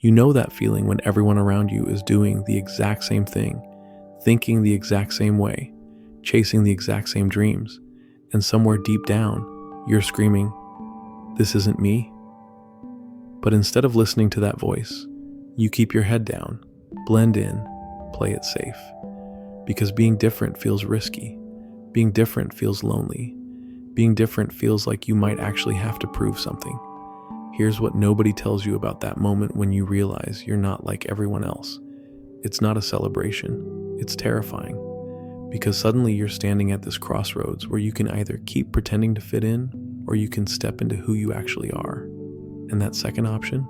You know that feeling when everyone around you is doing the exact same thing, thinking the exact same way, chasing the exact same dreams, and somewhere deep down, you're screaming, "This isn't me." But instead of listening to that voice, you keep your head down, blend in, play it safe. Because being different feels risky. Being different feels lonely. Being different feels like you might actually have to prove something. Here's what nobody tells you about that moment when you realize you're not like everyone else. It's not a celebration. It's terrifying. Because suddenly you're standing at this crossroads where you can either keep pretending to fit in or you can step into who you actually are. And that second option,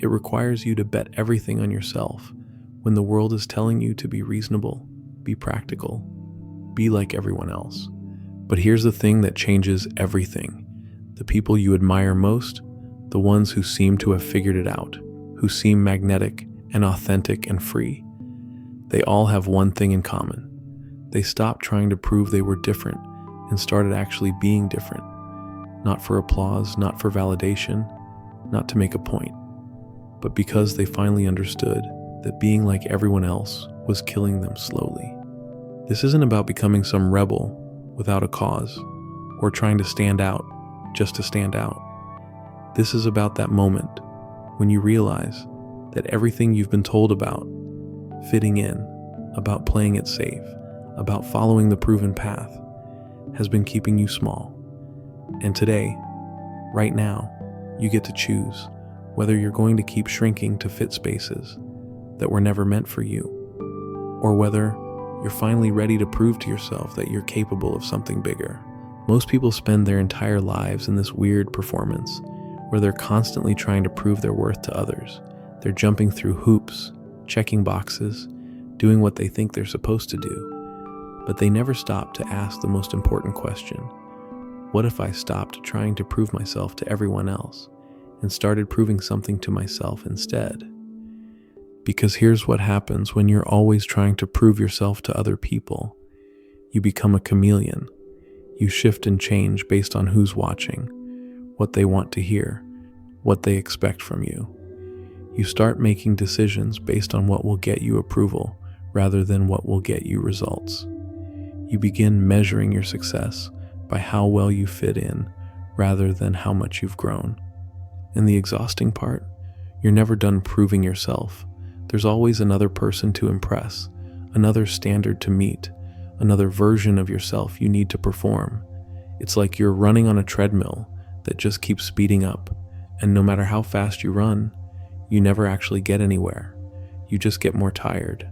it requires you to bet everything on yourself when the world is telling you to be reasonable, be practical, be like everyone else. But here's the thing that changes everything. The people you admire most, the ones who seem to have figured it out, who seem magnetic and authentic and free, they all have one thing in common. They stopped trying to prove they were different and started actually being different. Not for applause, not for validation, not to make a point, but because they finally understood that being like everyone else was killing them slowly. This isn't about becoming some rebel without a cause or trying to stand out just to stand out. This is about that moment when you realize that everything you've been told about fitting in, about playing it safe, about following the proven path, has been keeping you small. And today, right now, you get to choose whether you're going to keep shrinking to fit spaces that were never meant for you, or whether you're finally ready to prove to yourself that you're capable of something bigger. Most people spend their entire lives in this weird performance where they're constantly trying to prove their worth to others. They're jumping through hoops, checking boxes, doing what they think they're supposed to do. But they never stop to ask the most important question. What if I stopped trying to prove myself to everyone else and started proving something to myself instead? Because here's what happens when you're always trying to prove yourself to other people. You become a chameleon. You shift and change based on who's watching, what they want to hear, what they expect from you. You start making decisions based on what will get you approval rather than what will get you results. You begin measuring your success by how well you fit in rather than how much you've grown. And the exhausting part, you're never done proving yourself. There's always another person to impress, another standard to meet, another version of yourself you need to perform. It's like you're running on a treadmill that just keeps speeding up, and no matter how fast you run, you never actually get anywhere. You just get more tired.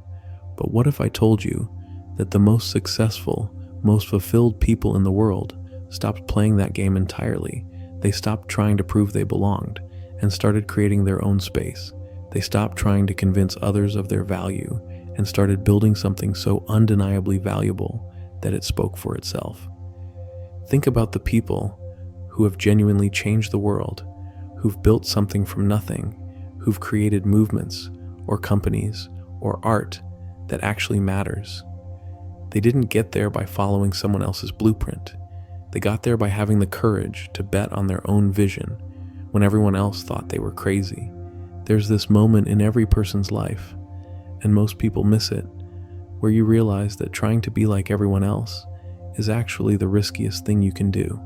But what if I told you that the most successful, most fulfilled people in the world stopped playing that game entirely? They stopped trying to prove they belonged and started creating their own space. They stopped trying to convince others of their value and started building something so undeniably valuable that it spoke for itself. Think about the people who have genuinely changed the world, who've built something from nothing, who've created movements or companies or art that actually matters. They didn't get there by following someone else's blueprint. They got there by having the courage to bet on their own vision when everyone else thought they were crazy. There's this moment in every person's life, and most people miss it, where you realize that trying to be like everyone else is actually the riskiest thing you can do.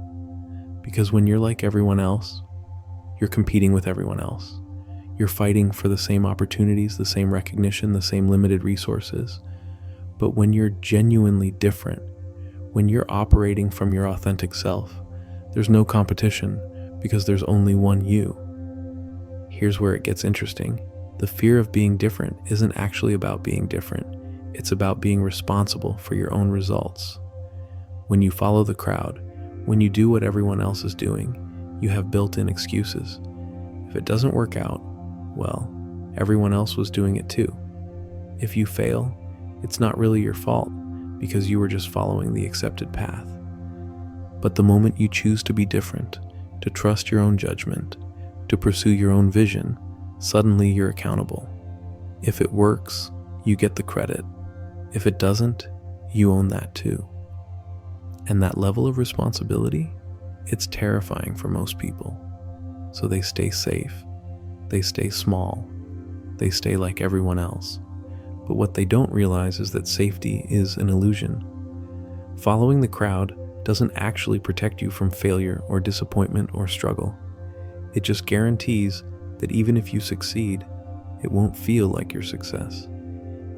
Because when you're like everyone else, you're competing with everyone else. You're fighting for the same opportunities, the same recognition, the same limited resources. But when you're genuinely different, when you're operating from your authentic self, there's no competition because there's only one you. Here's where it gets interesting. The fear of being different isn't actually about being different. It's about being responsible for your own results. When you follow the crowd, when you do what everyone else is doing, you have built-in excuses. If it doesn't work out, well, everyone else was doing it too. If you fail, it's not really your fault because you were just following the accepted path. But the moment you choose to be different, to trust your own judgment, to pursue your own vision, suddenly you're accountable. If it works, you get the credit. If it doesn't, you own that too. And that level of responsibility, it's terrifying for most people. So they stay safe, they stay small, they stay like everyone else. But what they don't realize is that safety is an illusion. Following the crowd doesn't actually protect you from failure or disappointment or struggle. It just guarantees that even if you succeed, it won't feel like your success.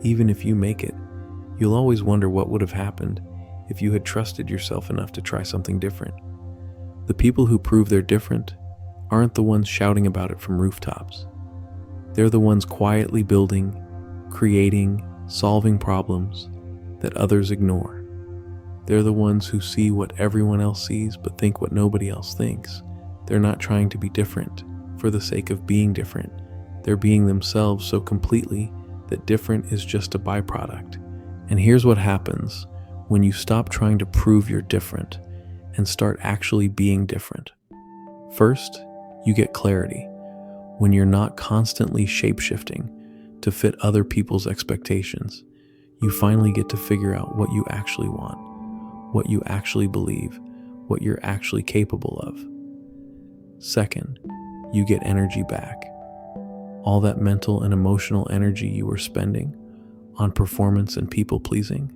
Even if you make it, you'll always wonder what would have happened if you had trusted yourself enough to try something different. The people who prove they're different aren't the ones shouting about it from rooftops. They're the ones quietly building, creating, solving problems that others ignore. They're the ones who see what everyone else sees but think what nobody else thinks. They're not trying to be different for the sake of being different. They're being themselves so completely that different is just a byproduct. And here's what happens when you stop trying to prove you're different and start actually being different. First, you get clarity. When you're not constantly shape-shifting to fit other people's expectations, you finally get to figure out what you actually want, what you actually believe, what you're actually capable of. Second, you get energy back. All that mental and emotional energy you were spending on performance and people-pleasing,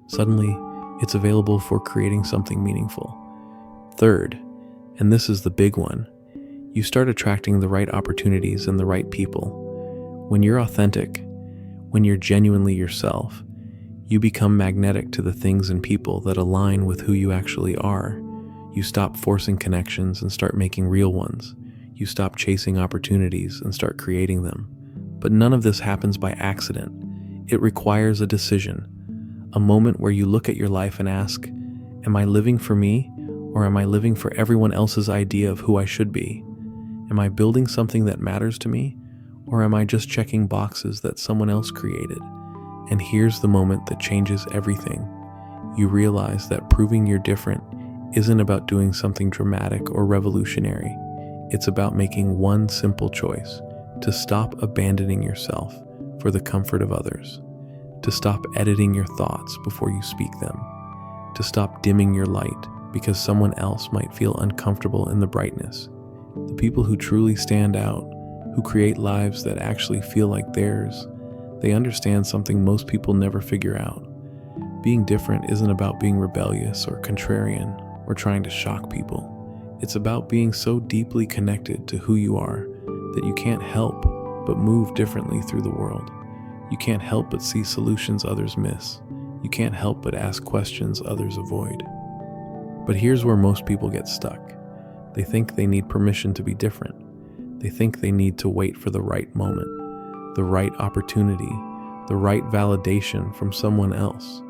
suddenly it's available for creating something meaningful. Third, and this is the big one, you start attracting the right opportunities and the right people. When you're authentic, when you're genuinely yourself, you become magnetic to the things and people that align with who you actually are. You stop forcing connections and start making real ones. You stop chasing opportunities and start creating them. But none of this happens by accident. It requires a decision, a moment where you look at your life and ask, am I living for me, or am I living for everyone else's idea of who I should be? Am I building something that matters to me, or am I just checking boxes that someone else created? And here's the moment that changes everything. You realize that proving you're different isn't about doing something dramatic or revolutionary. It's about making one simple choice: to stop abandoning yourself for the comfort of others, to stop editing your thoughts before you speak them, to stop dimming your light because someone else might feel uncomfortable in the brightness. The people who truly stand out, who create lives that actually feel like theirs, they understand something most people never figure out. Being different isn't about being rebellious or contrarian or trying to shock people. It's about being so deeply connected to who you are that you can't help but move differently through the world. You can't help but see solutions others miss. You can't help but ask questions others avoid. But here's where most people get stuck. They think they need permission to be different. They think they need to wait for the right moment, the right opportunity, the right validation from someone else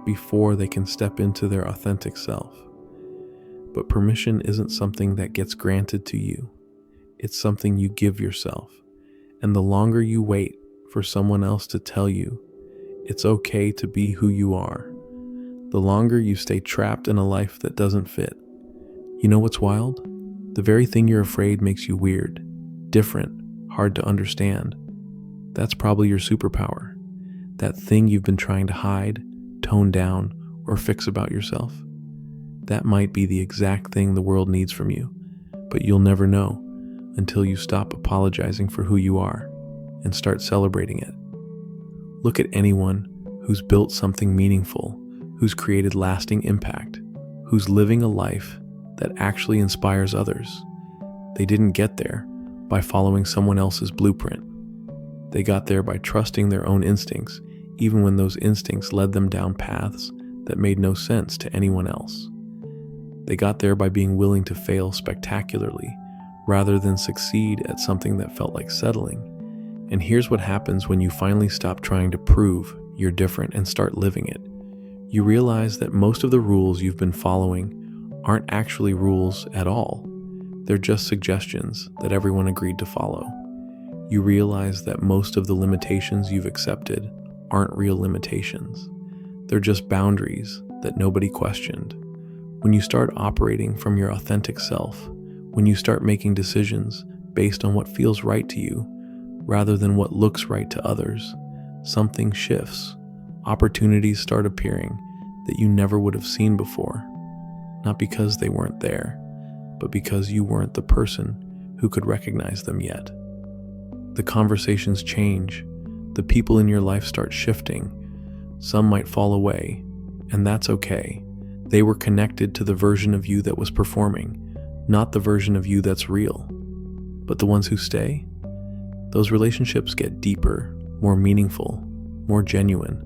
before they can step into their authentic self. But permission isn't something that gets granted to you. It's something you give yourself. And the longer you wait for someone else to tell you it's okay to be who you are, the longer you stay trapped in a life that doesn't fit. You know what's wild? The very thing you're afraid makes you weird, different, hard to understand. That's probably your superpower. That thing you've been trying to hide, tone down, or fix about yourself. That might be the exact thing the world needs from you, but you'll never know until you stop apologizing for who you are and start celebrating it. Look at anyone who's built something meaningful, who's created lasting impact, who's living a life that actually inspires others. They didn't get there by following someone else's blueprint. They got there by trusting their own instincts, even when those instincts led them down paths that made no sense to anyone else. They got there by being willing to fail spectacularly rather than succeed at something that felt like settling. And here's what happens when you finally stop trying to prove you're different and start living it. You realize that most of the rules you've been following aren't actually rules at all. They're just suggestions that everyone agreed to follow. You realize that most of the limitations you've accepted aren't real limitations. They're just boundaries that nobody questioned. When you start operating from your authentic self, when you start making decisions based on what feels right to you, rather than what looks right to others, something shifts. Opportunities start appearing that you never would have seen before. Not because they weren't there, but because you weren't the person who could recognize them yet. The conversations change. The people in your life start shifting. Some might fall away, and that's okay. They were connected to the version of you that was performing, not the version of you that's real. But the ones who stay, those relationships get deeper, more meaningful, more genuine,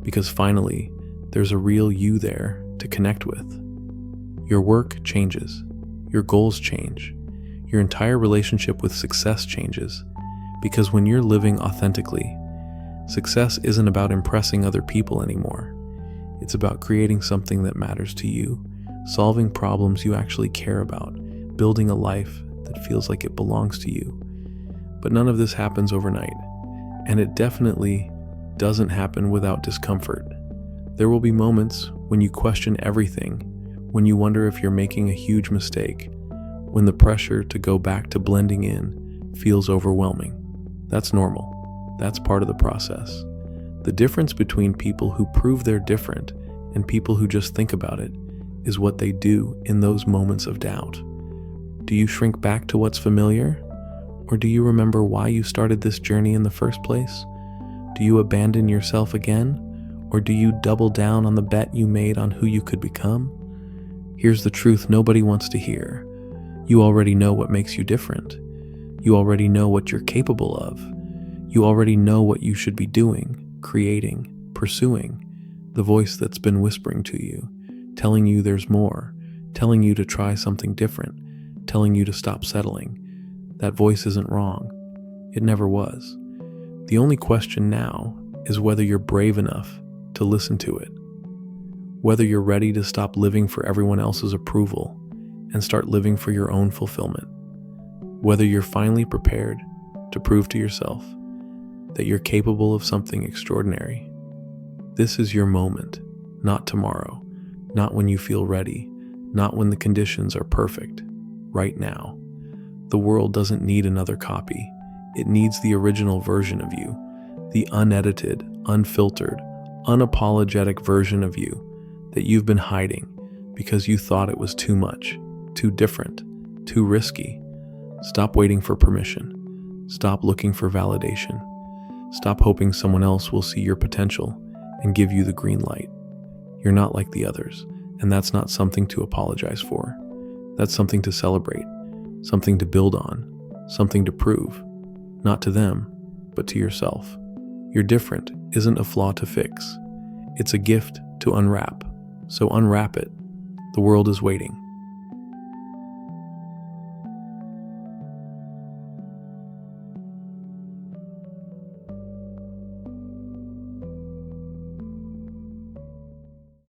because finally, there's a real you there to connect with. Your work changes. Your goals change. Your entire relationship with success changes. Because when you're living authentically, success isn't about impressing other people anymore. It's about creating something that matters to you, solving problems you actually care about, building a life that feels like it belongs to you. But none of this happens overnight, and it definitely doesn't happen without discomfort. There will be moments when you question everything, when you wonder if you're making a huge mistake, when the pressure to go back to blending in feels overwhelming. That's normal. That's part of the process. The difference between people who prove they're different and people who just think about it is what they do in those moments of doubt. Do you shrink back to what's familiar? Or do you remember why you started this journey in the first place? Do you abandon yourself again? Or do you double down on the bet you made on who you could become? Here's the truth nobody wants to hear. You already know what makes you different. You already know what you're capable of. You already know what you should be doing, creating, pursuing. The voice that's been whispering to you, telling you there's more, telling you to try something different, telling you to stop settling. That voice isn't wrong. It never was. The only question now is whether you're brave enough to listen to it. Whether you're ready to stop living for everyone else's approval and start living for your own fulfillment. Whether you're finally prepared to prove to yourself that you're capable of something extraordinary. This is your moment, not tomorrow, not when you feel ready, not when the conditions are perfect, right now. The world doesn't need another copy. It needs the original version of you, the unedited, unfiltered, unapologetic version of you that you've been hiding because you thought it was too much, too different, too risky. Stop waiting for permission. Stop looking for validation. Stop hoping someone else will see your potential and give you the green light. You're not like the others, and that's not something to apologize for. That's something to celebrate, something to build on, something to prove, not to them, but to yourself. You're different isn't a flaw to fix. It's a gift to unwrap. So unwrap it. The world is waiting.